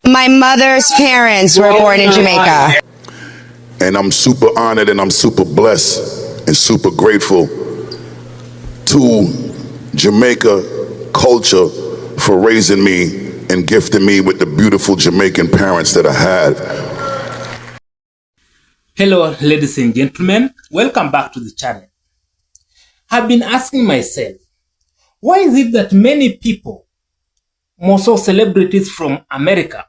My mother's parents were born in Jamaica. And I'm super honored and I'm super blessed and super grateful to Jamaica culture for raising me and gifting me with the beautiful Jamaican parents that I had. Hello ladies and gentlemen, welcome back to the channel. I've been asking myself, why is it that many people, more so celebrities from America,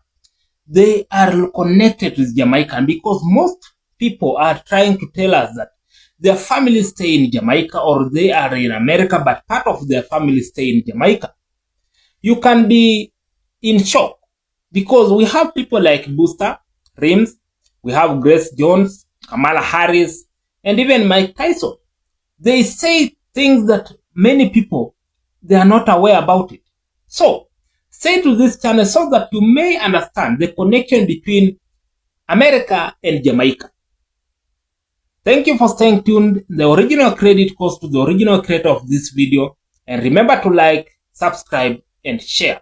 they are connected with Jamaican? Because most people are trying to tell us that their families stay in Jamaica or they are in America, but part of their family stay in Jamaica. You can be in shock because we have people like Busta Rhymes, we have Grace Jones, Kamala Harris, and even Mike Tyson. They say things that many people, they are not aware about it. So, stay to this channel so that you may understand the connection between America and Jamaica. Thank you for staying tuned. The original credit goes to the original creator of this video. And remember to like, subscribe, and share.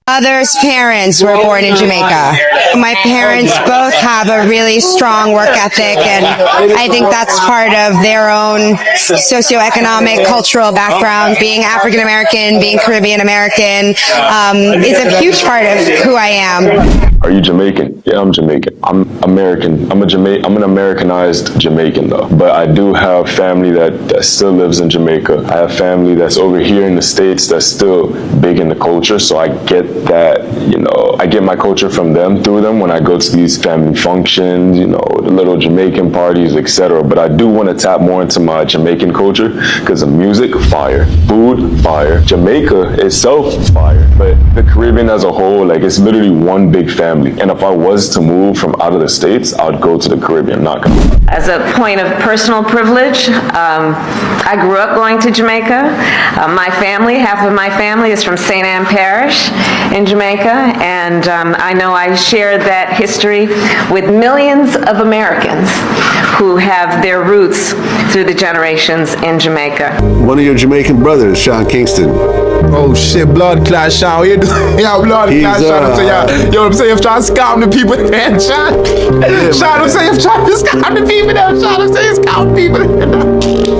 Mother's parents were born in Jamaica. My parents both have a really strong work ethic, and I think that's part of their own socioeconomic, cultural background. Being African American, being Caribbean American is a huge part of who I am. Are you Jamaican? Yeah, I'm Jamaican. I'm American. I'm an Americanized Jamaican though. But I do have family that still lives in Jamaica. I have family that's over here in the States that's still big in the culture. So I get that, I get my culture from them through them when I go to these family functions, the little Jamaican parties, etc. But I do want to tap more into my Jamaican culture because the music, fire. Food, fire. Jamaica itself, fire. But the Caribbean as a whole, it's literally one big family. And if I was to move from out of the States, I would go to the Caribbean, not come. As a point of personal privilege, I grew up going to Jamaica. My family, half of my family is from St. Ann Parish in Jamaica, and I know I share that history with millions of Americans who have their roots through the generations in Jamaica. One of your Jamaican brothers, Sean Kingston. Oh shit, blood class, Sean. What you doing? Yeah, blood class, Sean. I'm saying, I'm saying, if trying to scam the people, man, Sean. Yeah, Sean, I'm saying, if trying to scam the people, Sean, I'm saying, scam people.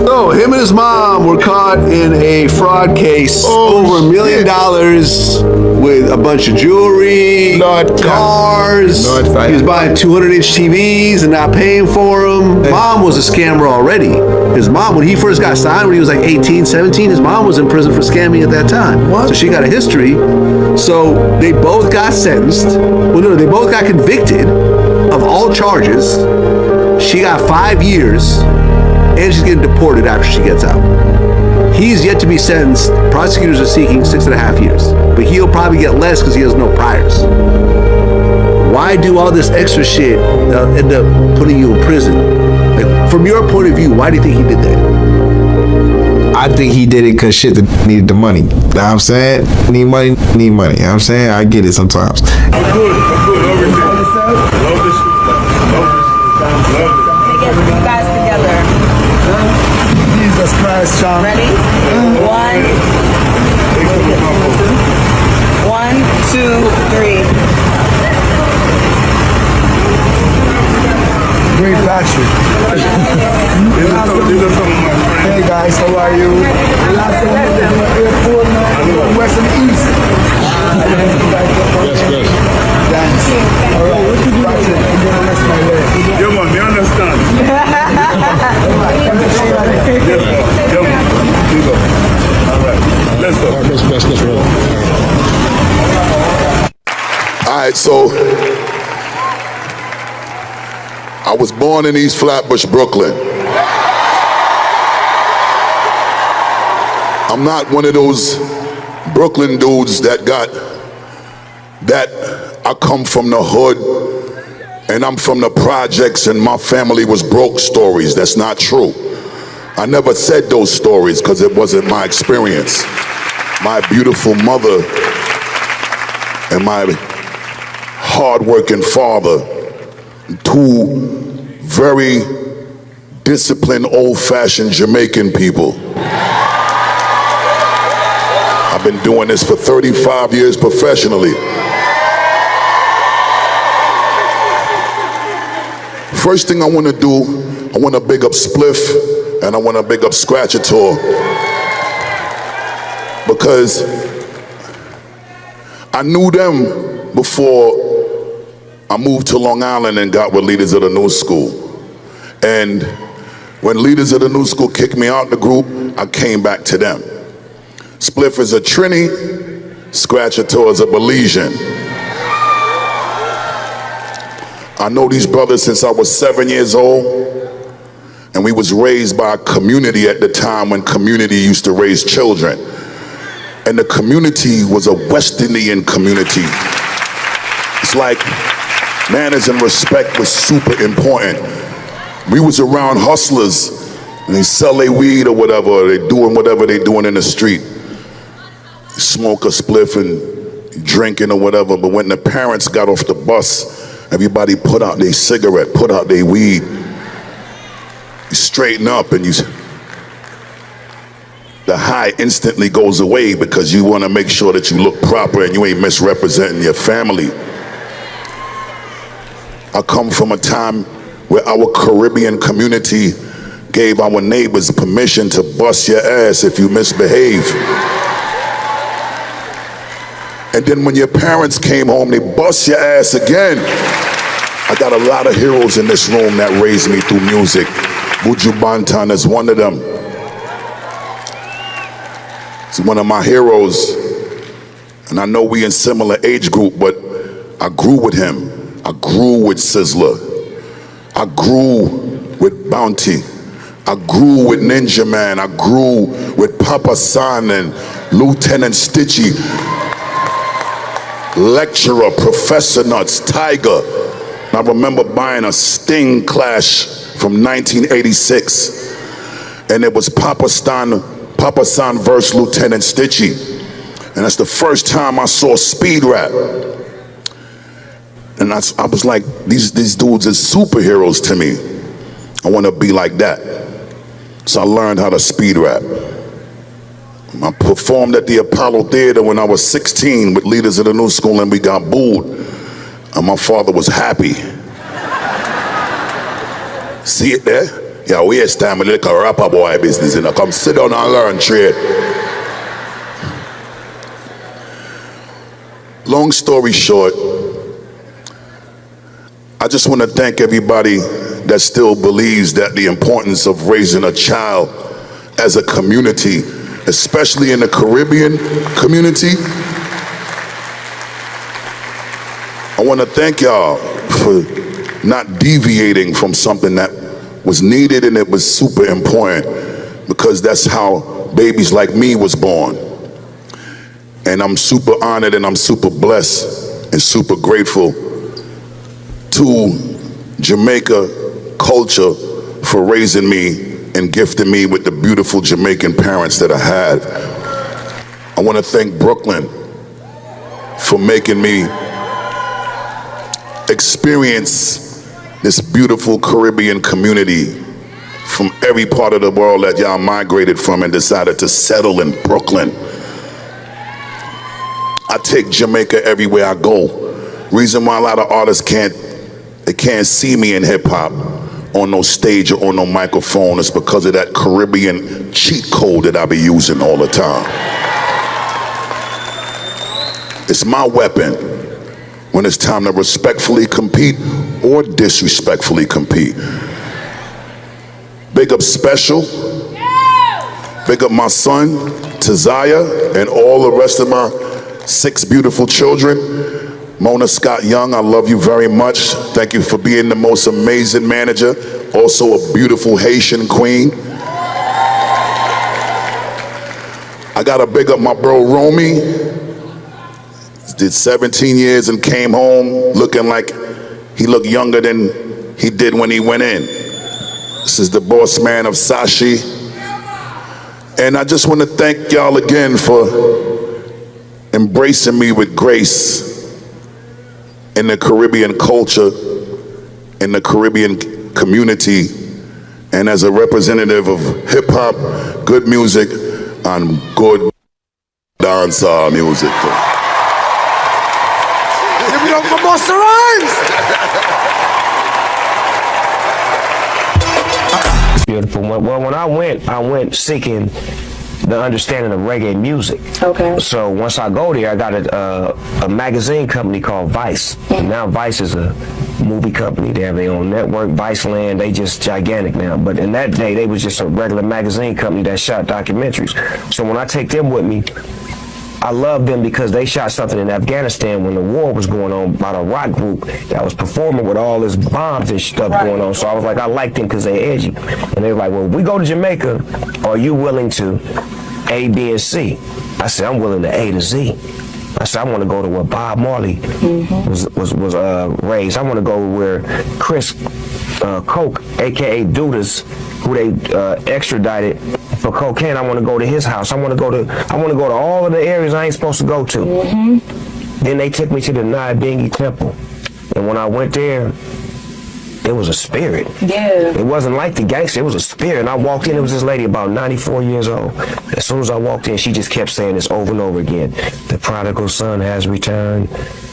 So, him and his mom were caught in a fraud case over $1 million with a bunch of jewelry, cars. He was buying 200-inch TVs and not paying for them. Mom was a scammer already. His mom, when he first got signed, when he was like 18, 17, his mom was in prison for scamming at that time. What? So she got a history. So they both got sentenced. Well, no, they both got convicted of all charges. She got 5 years, and she's getting deported after she gets out. He's yet to be sentenced. Prosecutors are seeking 6.5 years, but he'll probably get less because he has no priors. Why do all this extra shit end up putting you in prison? From your point of view, why do you think he did that? I think he did it because shit needed the money. You know what I'm saying? Need money, need money. You know what I'm saying? I get it sometimes. I'm good. Love this shit. Love this shit. Get you guys together. Jesus Christ, Sean. Ready? 1, 2, 3. Great passion. Hey guys, how are you? West and East. Yes. Thanks. All right, what you do? I'm gonna rest my leg. Yeah, man, me understand. All right, let's go. Let's roll. All right, so I was born in East Flatbush, Brooklyn. I'm not one of those Brooklyn dudes that I come from the hood and I'm from the projects and my family was broke stories. That's not true. I never said those stories because it wasn't my experience. My beautiful mother and my hardworking father, two very disciplined, old-fashioned Jamaican people. I've been doing this for 35 years professionally. first thing I want to do, I want to big up Spliff and I want to big up Scratchator, because I knew them before I moved to Long Island and got with Leaders of the New School. And when Leaders of the New School kicked me out the group, I came back to them. Spliff is a Trini, Scratchator is a Belizean. I know these brothers since I was 7 years old, and we was raised by a community at the time when community used to raise children. And the community was a West Indian community. It's like manners and respect was super important. We was around hustlers and they sell their weed or whatever, or they doing whatever they doing in the street. They smoke a spliff and drinking or whatever, but when the parents got off the bus, everybody put out their cigarette, put out their weed. You straighten up and the high instantly goes away because you want to make sure that you look proper and you ain't misrepresenting your family. I come from a time where our Caribbean community gave our neighbors permission to bust your ass if you misbehave. And then when your parents came home, they bust your ass again. I got a lot of heroes in this room that raised me through music. Buju Banton is one of them. He's one of my heroes. And I know we in similar age group, but I grew with him. I grew with Sizzler. I grew with Bounty. I grew with Ninja Man. I grew with Papa San and Lieutenant Stitchy. Lecturer, Professor Nuts, Tiger. And I remember buying a Sting Clash from 1986. And it was Papa San versus Lieutenant Stitchy. And that's the first time I saw speed rap. And I was like, these dudes are superheroes to me. I want to be like that. So I learned how to speed rap. I performed at the Apollo Theater when I was 16 with Leaders of the New School, and we got booed. And my father was happy. See it there? Yeah, waste time with a little rapper boy business. You know, come sit down and learn trade. Long story short, I just want to thank everybody that still believes that the importance of raising a child as a community, especially in the Caribbean community. I want to thank y'all for not deviating from something that was needed and it was super important, because that's how babies like me was born. And I'm super honored and I'm super blessed and super grateful to Jamaica culture for raising me and gifting me with the beautiful Jamaican parents that I had. I want to thank Brooklyn for making me experience this beautiful Caribbean community from every part of the world that y'all migrated from and decided to settle in Brooklyn. I take Jamaica everywhere I go. Reason why a lot of artists can't see me in hip hop on no stage or on no microphone is because of that Caribbean cheat code that I be using all the time. It's my weapon when it's time to respectfully compete or disrespectfully compete. Big up Special, big up my son, Tazaya, and all the rest of my 6 beautiful children. Mona Scott Young, I love you very much. Thank you for being the most amazing manager. Also a beautiful Haitian queen. I gotta big up my bro Romy. Did 17 years and came home looking like he looked younger than he did when he went in. This is the boss man of Sashi. And I just want to thank y'all again for embracing me with grace in the Caribbean culture, in the Caribbean community, and as a representative of hip hop, good music, and good dancehall music. Give it up for Busta Rhymes! Beautiful. Well, when I went seeking the understanding of reggae music. Okay. So once I go there, I got a magazine company called Vice. And now Vice is a movie company. They have their own network, Viceland. They just gigantic now. But in that day, they was just a regular magazine company that shot documentaries. So when I take them with me, I love them because they shot something in Afghanistan when the war was going on about a rock group that was performing with all this bombs and stuff going on. So I was like, I like them because they're edgy. And they were like, well, if we go to Jamaica, are you willing to A, B, and C? I said, I'm willing to A to Z. I said, I want to go to where Bob Marley was raised. I want to go where Chris Coke, a.k.a. Dudas, who they extradited for cocaine. I want to go to his house. I want to go to all of the areas I ain't supposed to go to. Then they took me to the Nyabingi temple. And when I went there, it was a spirit. Yeah. It wasn't like the gangster, it was a spirit. And I walked in, it was this lady about 94 years old. As soon as I walked in, she just kept saying this over and over again. The prodigal son has returned.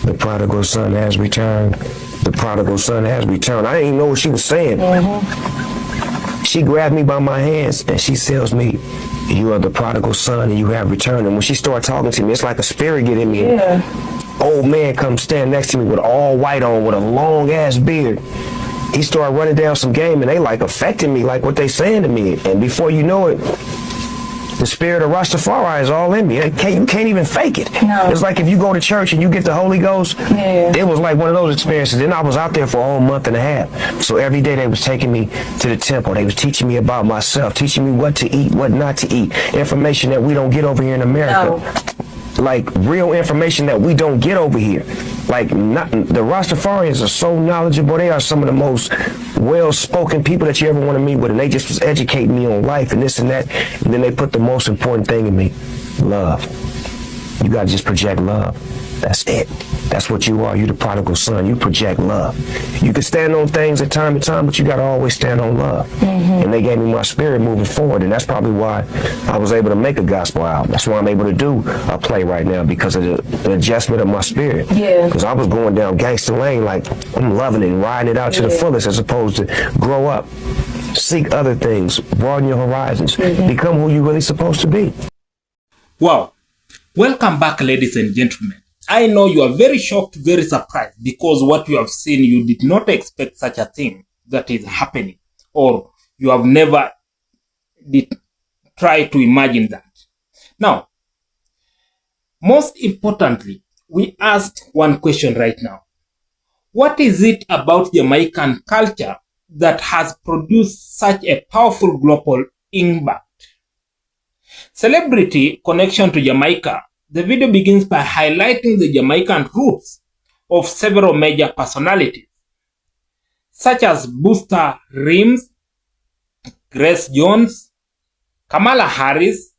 The prodigal son has returned. The prodigal son has returned. I didn't even know what she was saying. She grabbed me by my hands and she tells me, you are the prodigal son and you have returned. And when she started talking to me, it's like a spirit get in me. Yeah. Old man comes stand next to me with all white on, with a long ass beard. He started running down some game and they like affecting me, like what they saying to me. And before you know it, the spirit of Rastafari is all in me. You can't even fake it. No. It's like if you go to church and you get the Holy Ghost, it was like one of those experiences. Then I was out there for a whole month and a half. So every day they was taking me to the temple. They was teaching me about myself, teaching me what to eat, what not to eat. Information that we don't get over here in America. No. Like real information that we don't get over here. Like the Rastafarians are so knowledgeable. They are some of the most well-spoken people that you ever want to meet with, and they just was educating me on life and this and that. And then they put the most important thing in me, love. You gotta just project love. That's it. That's what you are. You the prodigal son. You project love. You can stand on things at time to time, but you gotta always stand on love. And they gave me my spirit moving forward, and that's probably why I was able to make a gospel album. That's why I'm able to do a play right now, because of the adjustment of my spirit. Yeah. Because I was going down gangster lane, like I'm loving it and riding it out to the fullest, as opposed to grow up, seek other things, broaden your horizons, become who you're really supposed to be. Wow. Welcome back, ladies and gentlemen. I know you are very shocked, very surprised, because what you have seen, you did not expect such a thing that is happening, or you have never did try to imagine that. Now, most importantly, we asked one question right now. What is it about Jamaican culture that has produced such a powerful global impact? Celebrity connection to Jamaica. The video begins by highlighting the Jamaican roots of several major personalities, such as Busta Rhymes, Grace Jones, Kamala Harris,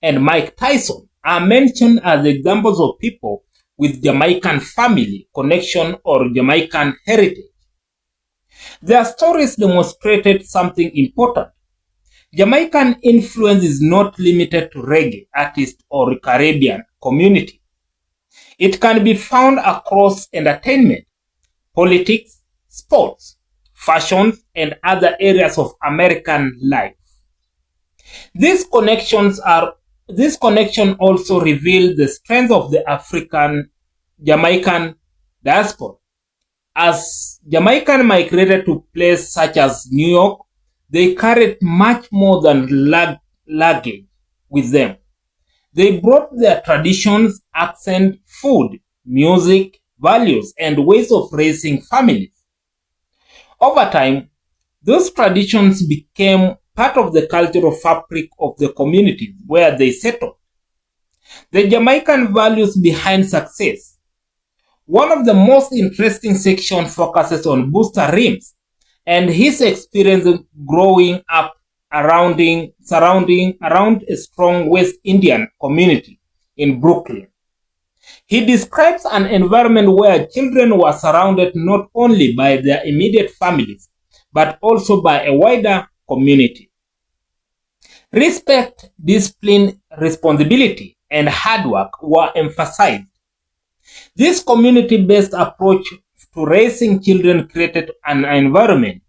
and Mike Tyson are mentioned as examples of people with Jamaican family connection or Jamaican heritage. Their stories demonstrated something important. Jamaican influence is not limited to reggae artists or Caribbean community. It can be found across entertainment, politics, sports, fashion, and other areas of American life. These connections also reveal the strength of the African Jamaican diaspora. As Jamaicans migrated to places such as New York, they carried much more than luggage with them. They brought their traditions, accent, food, music, values, and ways of raising families. Over time, those traditions became part of the cultural fabric of the communities where they settled. The Jamaican values behind success. One of the most interesting sections focuses on Busta Rhymes and his experience growing up surrounding a strong West Indian community in Brooklyn. He describes an environment where children were surrounded not only by their immediate families, but also by a wider community. Respect, discipline, responsibility, and hard work were emphasized. This community-based approach to raising children created an environment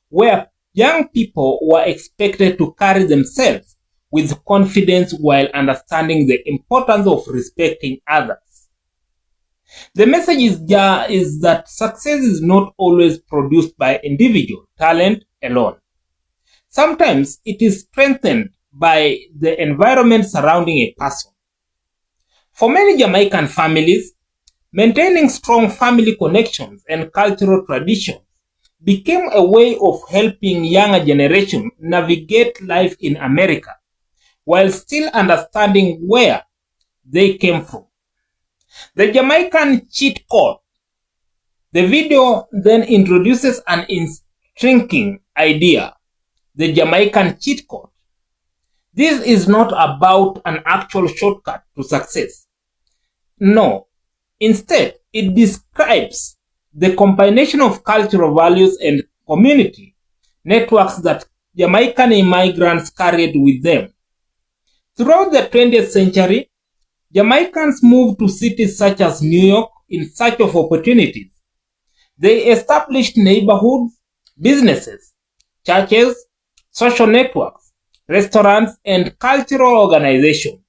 where young people were expected to carry themselves with confidence while understanding the importance of respecting others. The message is that success is not always produced by individual talent alone. Sometimes it is strengthened by the environment surrounding a person. For many Jamaican families, maintaining strong family connections and cultural traditions became a way of helping younger generation navigate life in America while still understanding where they came from. The Jamaican cheat code. The video then introduces an intriguing idea, the Jamaican cheat code. This is not about an actual shortcut to success. No, instead, it describes the combination of cultural values and community networks that Jamaican immigrants carried with them. Throughout the 20th century, Jamaicans moved to cities such as New York in search of opportunities. They established neighborhoods, businesses, churches, social networks, restaurants, and cultural organizations.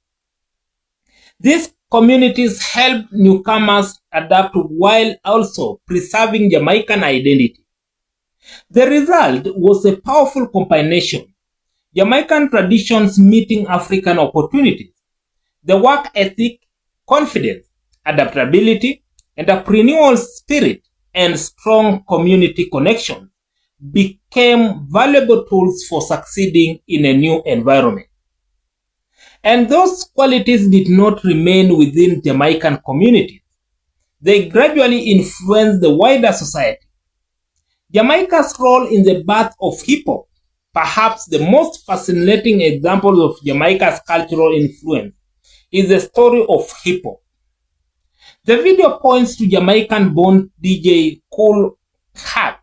These communities helped newcomers adapt while also preserving Jamaican identity. The result was a powerful combination: Jamaican traditions meeting African opportunities. The work ethic, confidence, adaptability, entrepreneurial spirit, and strong community connections became valuable tools for succeeding in a new environment. And those qualities did not remain within Jamaican communities. They gradually influenced the wider society. Jamaica's role in the birth of hip-hop, perhaps the most fascinating example of Jamaica's cultural influence, is the story of hip-hop. The video points to Jamaican-born DJ Kool Herc,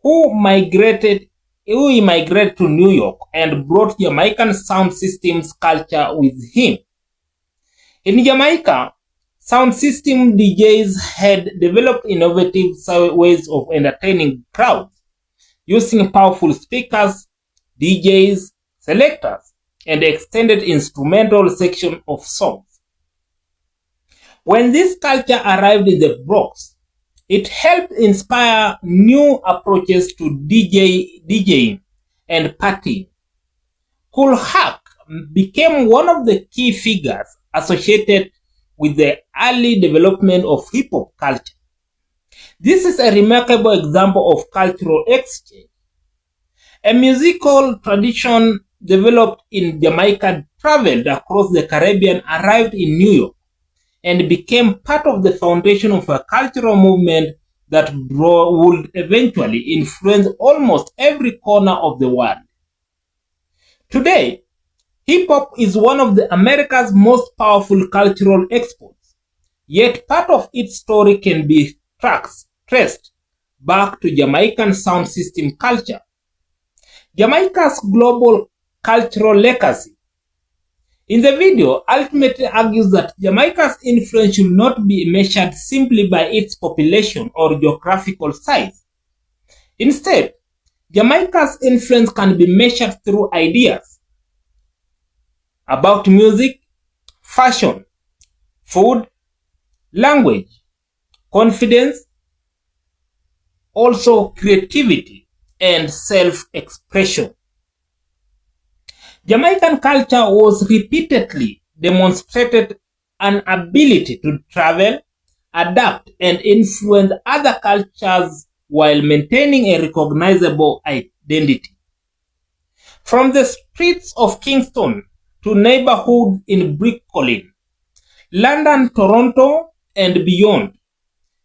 who immigrated to New York and brought Jamaican sound systems culture with him. In Jamaica, sound system DJs had developed innovative ways of entertaining crowds, using powerful speakers, DJs, selectors, and extended instrumental section of songs. When this culture arrived in the Bronx, it helped inspire new approaches to DJing and partying. Kool Herc became one of the key figures associated with the early development of hip-hop culture. This is a remarkable example of cultural exchange. A musical tradition developed in Jamaica traveled across the Caribbean, arrived in New York, and became part of the foundation of a cultural movement that would eventually influence almost every corner of the world. Today, hip-hop is one of America's most powerful cultural exports, yet part of its story can be traced back to Jamaican sound system culture. Jamaica's global cultural legacy. In the video, ultimately argues that Jamaica's influence should not be measured simply by its population or geographical size. Instead, Jamaica's influence can be measured through ideas about music, fashion, food, language, confidence, also creativity, and self-expression. Jamaican culture was repeatedly demonstrated an ability to travel, adapt, and influence other cultures while maintaining a recognizable identity. From the streets of Kingston to neighborhoods in Brooklyn, London, Toronto, and beyond,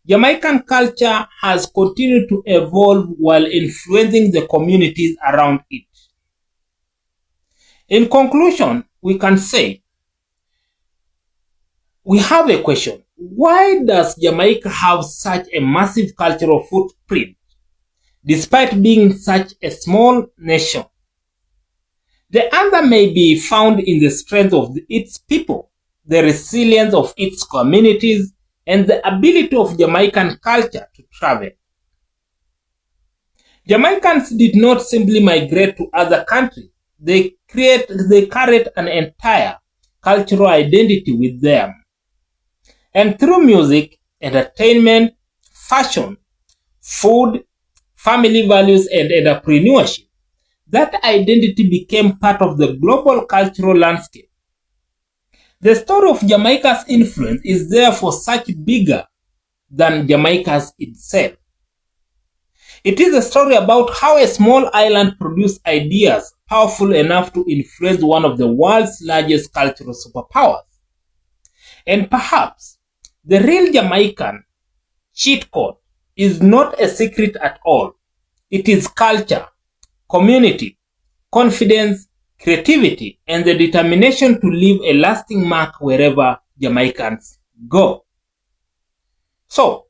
Jamaican culture has continued to evolve while influencing the communities around it. In conclusion, we can say, we have a question. Why does Jamaica have such a massive cultural footprint, despite being such a small nation? The answer may be found in the strength of its people, the resilience of its communities, and the ability of Jamaican culture to travel. Jamaicans did not simply migrate to other countries. They carried an entire cultural identity with them. And through music, entertainment, fashion, food, family values, and entrepreneurship, that identity became part of the global cultural landscape. The story of Jamaica's influence is therefore such bigger than Jamaica itself. It is a story about how a small island produced ideas powerful enough to influence one of the world's largest cultural superpowers. And perhaps the real Jamaican cheat code is not a secret at all. It is culture, community, confidence, creativity, and the determination to leave a lasting mark wherever Jamaicans go. So,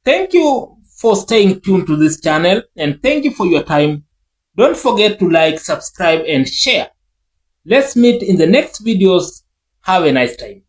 thank you for staying tuned to this channel, and thank you for your time. Don't forget to like, subscribe, and share. Let's meet in the next videos. Have a nice time.